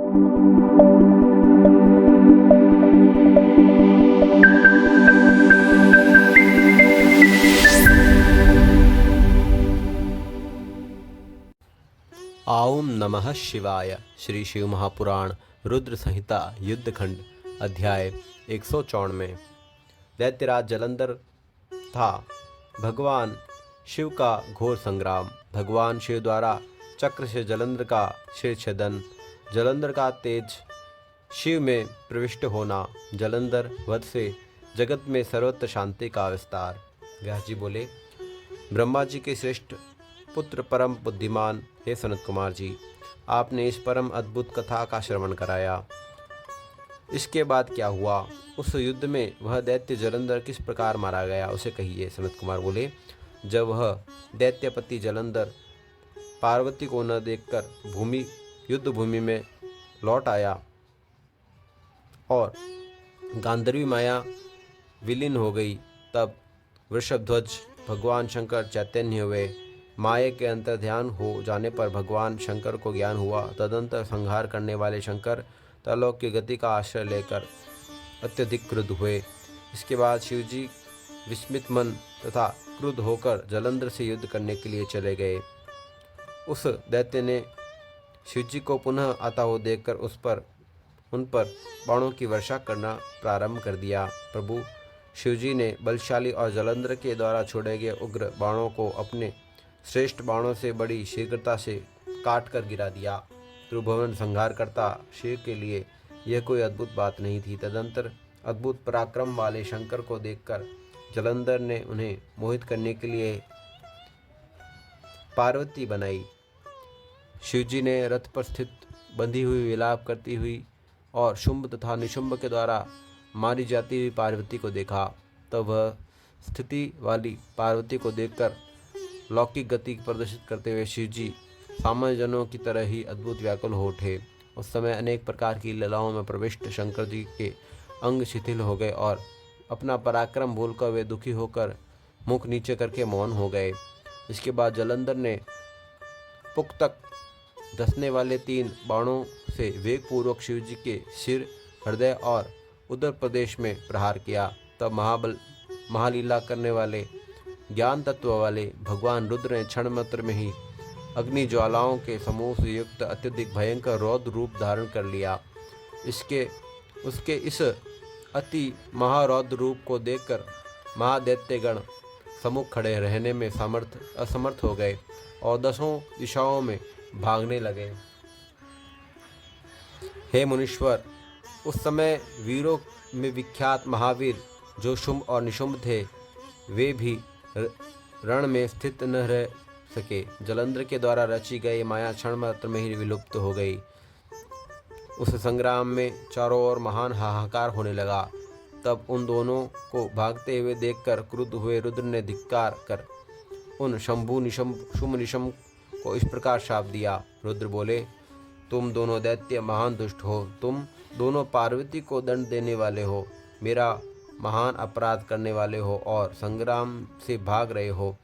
ओम नमः शिवाय। श्री शिव महापुराण रुद्र संहिता युद्धखंड अध्याय 194। दैत्यराज जलंधर था भगवान शिव का घोर संग्राम। भगवान शिव द्वारा चक्र से जलंधर का शिरछेदन, जलंधर का तेज शिव में प्रविष्ट होना, जलंधर वध से जगत में सर्वत्र शांति का विस्तार। व्यास जी बोले, ब्रह्मा जी के श्रेष्ठ पुत्र परम बुद्धिमान हे सनत कुमार जी, आपने इस परम अद्भुत कथा का श्रवण कराया। इसके बाद क्या हुआ? उस युद्ध में वह दैत्य जलंधर किस प्रकार मारा गया, उसे कहिए। सनत कुमार बोले, जब वह दैत्यपति जलंधर पार्वती को न देखकर युद्ध भूमि में लौट आया और गांधर्वी माया विलीन हो गई, तब वृषभध्वज भगवान शंकर चैतन्य हुए। माया के अंतर्ध्यान हो जाने पर भगवान शंकर को ज्ञान हुआ। तदंतर संहार करने वाले शंकर त्रिलोक की गति का आश्रय लेकर अत्यधिक क्रुद्ध हुए। इसके बाद शिवजी विस्मित मन तथा क्रुद्ध होकर जलंधर से युद्ध करने के लिए चले गए। उस दैत्य ने शिवजी को पुनः आता हुआ देखकर उन पर बाणों की वर्षा करना प्रारंभ कर दिया। प्रभु शिवजी ने बलशाली और जलंधर के द्वारा छोड़े गए उग्र बाणों को अपने श्रेष्ठ बाणों से बड़ी शीघ्रता से काट कर गिरा दिया। त्रिभुवन संहार करता शिव के लिए यह कोई अद्भुत बात नहीं थी। तदंतर अद्भुत पराक्रम वाले शंकर को देखकर जलंधर ने उन्हें मोहित करने के लिए पार्वती बनाई। शिवजी ने रथ पर स्थित बंधी हुई विलाप करती हुई और शुंभ तथा निशुंभ के द्वारा मारी जाती हुई पार्वती को देखा। तब वह स्थिति वाली पार्वती को देखकर लौकिक गति प्रदर्शित करते हुए शिवजी सामान्य जनों की तरह ही अद्भुत व्याकुल हो उठे। उस समय अनेक प्रकार की लीलाओं में प्रविष्ट शंकर जी के अंग शिथिल हो गए और अपना पराक्रम भूलकर वे दुखी होकर मुख नीचे करके मौन हो गए। इसके बाद जलंधर ने पुख्तक धंसने वाले 3 बाणों से वेगपूर्वक शिवजी के सिर, हृदय और उदर प्रदेश में प्रहार किया। तब महालीला करने वाले ज्ञान तत्व वाले भगवान रुद्र ने क्षण मात्र में ही अग्नि ज्वालाओं के समूह से युक्त अत्यधिक भयंकर रौद्र रूप धारण कर लिया। उसके इस अति महारौद्र रूप को देखकर महादैत्यगण सम्मुख खड़े रहने में असमर्थ हो गए और 10 दिशाओं में भागने लगे। हे मुनीश्वर, उस समय वीरों में विख्यात महावीर जो शुंभ और निशुंभ थे, वे भी रण में स्थित न रह सके। जलंधर के द्वारा रची गई माया क्षण मात्र में ही विलुप्त हो गई। उस संग्राम में चारों ओर महान हाहाकार होने लगा। तब उन दोनों को भागते हुए देखकर क्रुद्ध हुए रुद्र ने धिक्कार कर उन शुंभ निशुंभ को इस प्रकार शाप दिया। रुद्र बोले, तुम दोनों दैत्य महान दुष्ट हो। तुम दोनों पार्वती को दंड देने वाले हो, मेरा महान अपराध करने वाले हो और संग्राम से भाग रहे हो।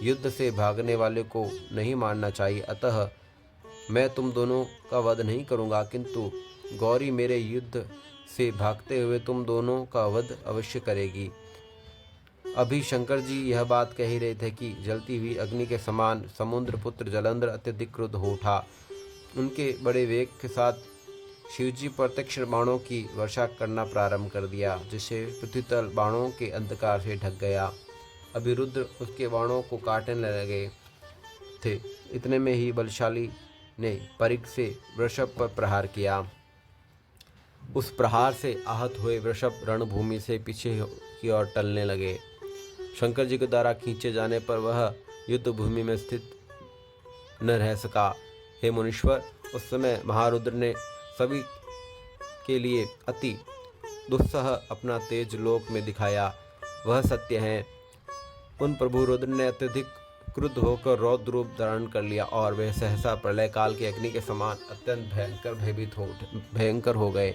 युद्ध से भागने वाले को नहीं मारना चाहिए, अतः मैं तुम दोनों का वध नहीं करूंगा, किंतु गौरी मेरे युद्ध से भागते हुए तुम दोनों का वध अवश्य करेगी। अभी शंकर जी यह बात कह ही रहे थे कि जलती हुई अग्नि के समान समुद्र पुत्र जलंधर अत्यधिक क्रुद्ध हो उठा। उनके बड़े वेग के साथ शिवजी पर तीक्ष्ण बाणों की वर्षा करना प्रारंभ कर दिया, जिससे पृथ्वीतल बाणों के अंधकार से ढक गया। अभी रुद्र उसके बाणों को काटने लगे थे, इतने में ही बलशाली ने परिघ से वृषभ पर प्रहार किया। उस प्रहार से आहत हुए वृषभ रणभूमि से पीछे की ओर टलने लगे। शंकर जी के द्वारा खींचे जाने पर वह युद्ध भूमि में स्थित न रह सका। हे मुनीश्वर, उस समय महारुद्र ने सभी के लिए अति दुस्सह अपना तेज लोक में दिखाया। वह सत्य है। उन प्रभु रुद्र ने अत्यधिक क्रुद्ध होकर रौद्र रूप धारण कर लिया और वह सहसा प्रलय काल के अग्नि के समान अत्यंत भयंकर हो गए।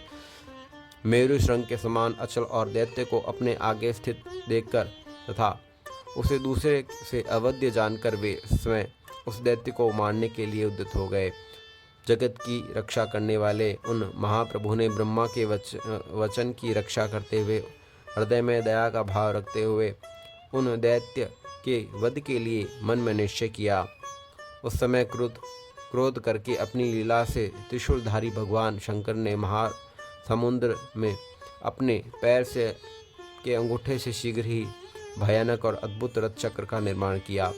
मेरु श्रृंग के समान अचल और दैत्य को अपने आगे स्थित देखकर तथा उसे दूसरे से अवध्य जानकर वे स्वयं उस दैत्य को मारने के लिए उद्यत हो गए। जगत की रक्षा करने वाले उन महाप्रभु ने ब्रह्मा के वचन की रक्षा करते हुए हृदय में दया का भाव रखते हुए उन दैत्य के वध के लिए मन में निश्चय किया। उस समय क्रोध करके अपनी लीला से त्रिशूलधारी भगवान शंकर ने महासमुद्र में अपने पैर से के अंगूठे से शीघ्र ही भयानक और अद्भुत रथ चक्र का निर्माण किया।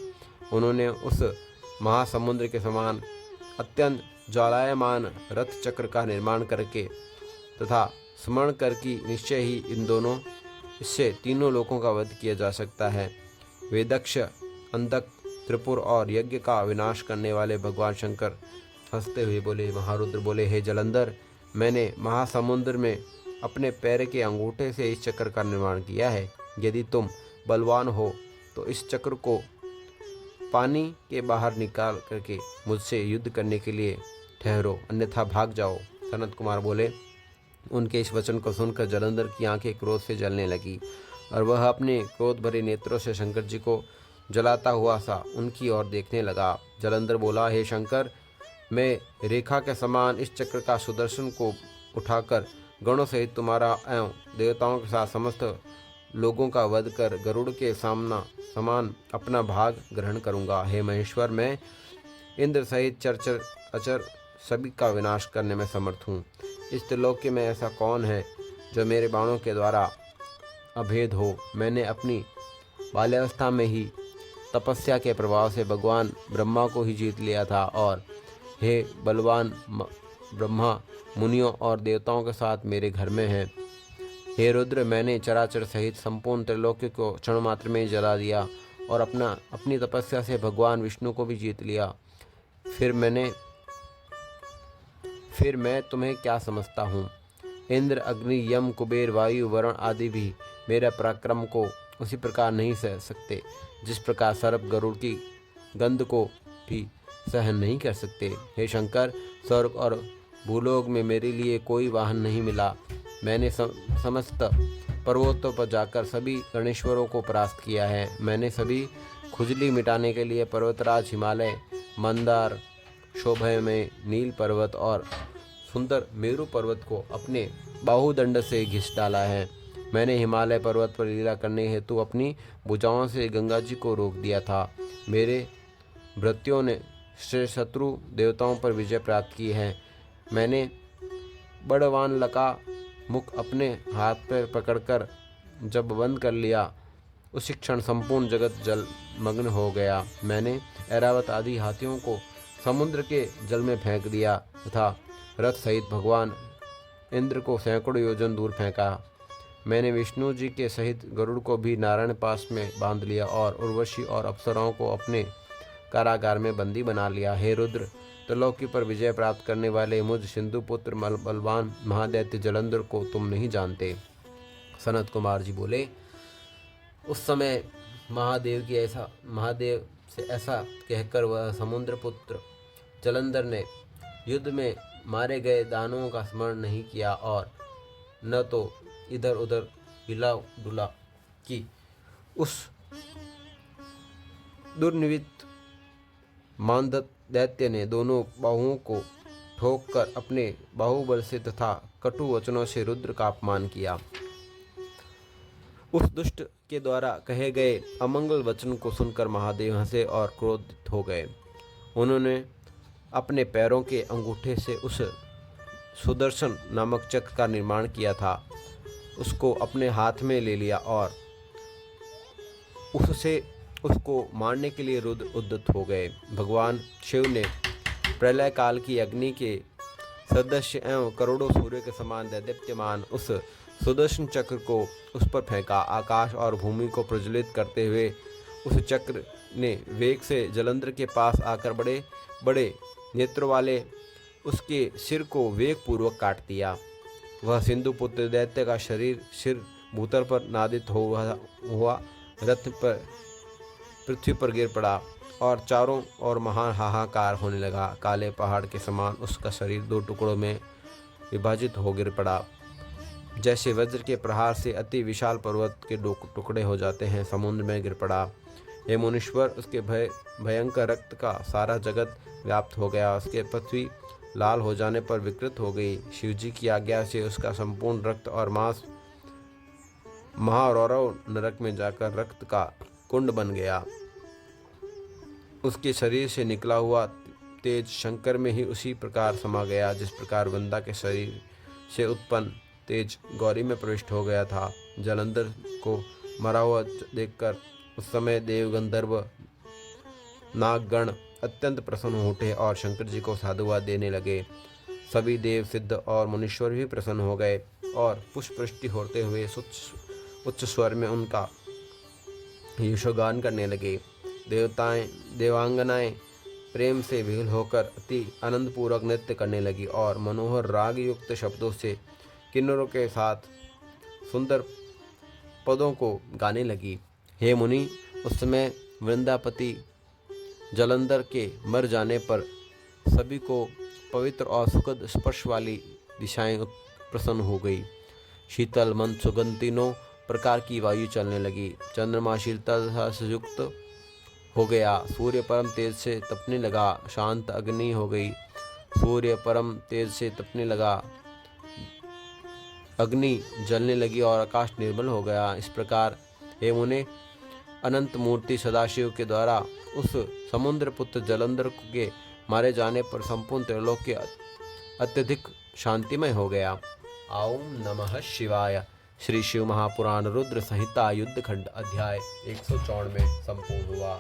उन्होंने उस महासमुद्र के समान अत्यंत ज्वालायमान रथ चक्र का निर्माण करके तथा स्मरण कर कि निश्चय ही इससे तीनों लोकों का वध किया जा सकता है। वेदक्ष, अंधक, त्रिपुर और यज्ञ का विनाश करने वाले भगवान शंकर हंसते हुए बोले, महारुद्र बोले, हे जलंधर, मैंने महासमुद्र में अपने पैर के अंगूठे से इस चक्र का निर्माण किया है। यदि तुम बलवान हो तो इस चक्र को पानी के बाहर निकाल करके मुझसे युद्ध करने के लिए ठहरो, अन्यथा भाग जाओ। सनत कुमार बोले, उनके इस वचन को सुनकर जलंधर की आंखें क्रोध से जलने लगी और वह अपने क्रोध भरे नेत्रों से शंकर जी को जलाता हुआ सा उनकी ओर देखने लगा। जलंधर बोला, हे शंकर, मैं रेखा के समान इस चक्र का सुदर्शन को उठाकर गणों सहित तुम्हारा एवं देवताओं के साथ समस्त लोगों का वध कर गरुड़ के समान अपना भाग ग्रहण करूंगा। हे महेश्वर, मैं इंद्र सहित चरचर अचर सभी का विनाश करने में समर्थ हूँ। इस त्रिलोक्य में ऐसा कौन है जो मेरे बाणों के द्वारा अभेद हो। मैंने अपनी बाल्यावस्था में ही तपस्या के प्रभाव से भगवान ब्रह्मा को ही जीत लिया था और हे बलवान ब्रह्मा मुनियों और देवताओं के साथ मेरे घर में है। हे रुद्र, मैंने चराचर सहित संपूर्ण त्रिलोक्य को क्षण मात्र में जला दिया और अपनी तपस्या से भगवान विष्णु को भी जीत लिया। फिर मैं तुम्हें क्या समझता हूँ। इंद्र, अग्नि, यम, कुबेर, वायु, वरुण आदि भी मेरे पराक्रम को उसी प्रकार नहीं सह सकते जिस प्रकार सर्प गरुड़ की गंध को भी सहन नहीं कर सकते। हे शंकर, स्वर्ग और भूलोक में मेरे लिए कोई वाहन नहीं मिला। मैंने समस्त पर्वतों पर जाकर सभी गणेश्वरों को परास्त किया है। मैंने सभी खुजली मिटाने के लिए पर्वतराज हिमालय, मंदार, शोभमय नील पर्वत और सुंदर मेरु पर्वत को अपने बाहुदंड से घिस डाला है। मैंने हिमालय पर्वत पर लीला करने हेतु अपनी भुजाओं से गंगा जी को रोक दिया था। मेरे भृत्यों ने शत्रु देवताओं पर विजय प्राप्त की है। मैंने बड़वान लका मुख अपने हाथ पर पकड़कर जब बंद कर लिया, उसी क्षण संपूर्ण जगत जलमग्न हो गया। मैंने ऐरावत आदि हाथियों को समुद्र के जल में फेंक दिया तथा रथ सहित भगवान इंद्र को सैकड़ों योजन दूर फेंका। मैंने विष्णु जी के सहित गरुड़ को भी नारायण पास में बांध लिया और उर्वशी और अप्सराओं को अपने कारागार में बंदी बना लिया। हे रुद्र, त्रिलोकी पर विजय प्राप्त करने वाले मुझ सिंधु पुत्र बलवान महादैत्य जलंधर को तुम नहीं जानते। सनत कुमार जी बोले, उस समय महादेव से ऐसा कहकर वह समुद्र पुत्र जलंधर ने युद्ध में मारे गए दानवों का स्मरण नहीं किया और न तो इधर उधर हिला डुला कि उस दुर्निमित्त मानदत्त दैत्य ने दोनों बाहुओं को ठोककर अपने बाहुबल से तथा कटु वचनों से रुद्र का अपमान किया। उस दुष्ट के द्वारा कहे गए अमंगल वचन को सुनकर महादेव हंसे और क्रोधित हो गए। उन्होंने अपने पैरों के अंगूठे से उस सुदर्शन नामक चक्र का निर्माण किया था, उसको अपने हाथ में ले लिया और उसको मारने के लिए रुद्र उद्यत हो गए। भगवान शिव ने प्रलय काल की अग्नि के सदस्य एवं करोड़ों सूर्य के समान दैदीप्यमान उस सुदर्शन चक्र को उस पर फेंका। आकाश और भूमि को प्रज्वलित करते हुए उस चक्र ने वेग से जलंधर के पास आकर बड़े बड़े नेत्रों वाले उसके सिर को वेग पूर्वक काट दिया। वह सिंधु पुत्र दैत्य का सिर भूतल पर नादित हुआ रथ पर पृथ्वी पर गिर पड़ा और चारों ओर महान हाहाकार होने लगा। काले पहाड़ के समान उसका शरीर दो टुकड़ों में विभाजित हो गिर पड़ा। जैसे वज्र के प्रहार से अति विशाल पर्वत के दो टुकड़े हो जाते हैं, समुद्र में गिर पड़ा। हे मुनीश्वर, उसके भयंकर रक्त का सारा जगत व्याप्त हो गया। उसके पृथ्वी लाल हो जाने पर विकृत हो गई। शिवजी की आज्ञा से उसका संपूर्ण रक्त और मांस महारौरव नरक में जाकर रक्त का कुंड बन गया। उसके शरीर से निकला हुआ तेज शंकर में ही उसी प्रकार समा गया जिस प्रकार वृंदा के शरीर से उत्पन्न तेज गौरी में प्रविष्ट हो गया था। जलंधर को मरा हुआ देखकर उस समय देव गंधर्व नागगण अत्यंत प्रसन्न हो उठे और शंकर जी को साधुवाद देने लगे। सभी देव सिद्ध और मुनीश्वर भी प्रसन्न हो गए और पुष्पवृष्टि होते हुए उच्च स्वर में उनका यशोगान करने लगे। देवांगनाएं प्रेम से विह्वल होकर अति आनंदपूर्वक नृत्य करने लगी और मनोहर राग युक्त शब्दों से किन्नरों के साथ सुंदर पदों को गाने लगी। हे मुनि, उस समय वृंदापति जलंधर के मर जाने पर सभी को पवित्र और सुखद स्पर्श वाली दिशाएं प्रसन्न हो गई। शीतल मंद सुगंध तीनों प्रकार की वायु चलने लगी। चंद्रमा शीतलता से युक्त हो गया। सूर्य परम तेज से तपने लगा। शांत अग्नि हो गई। सूर्य परम तेज से तपने लगा। अग्नि जलने लगी और आकाश निर्मल हो गया। इस प्रकार हे मुने, अनंत मूर्ति सदाशिव के द्वारा उस समुद्र पुत्र जलंधर के मारे जाने पर संपूर्ण त्रैलोक्य अत्यधिक शांतिमय हो गया। ओम नमः शिवाय। श्री शिव महापुराण रुद्र संहिता युद्धखंड अध्याय 194 संपूर्ण हुआ।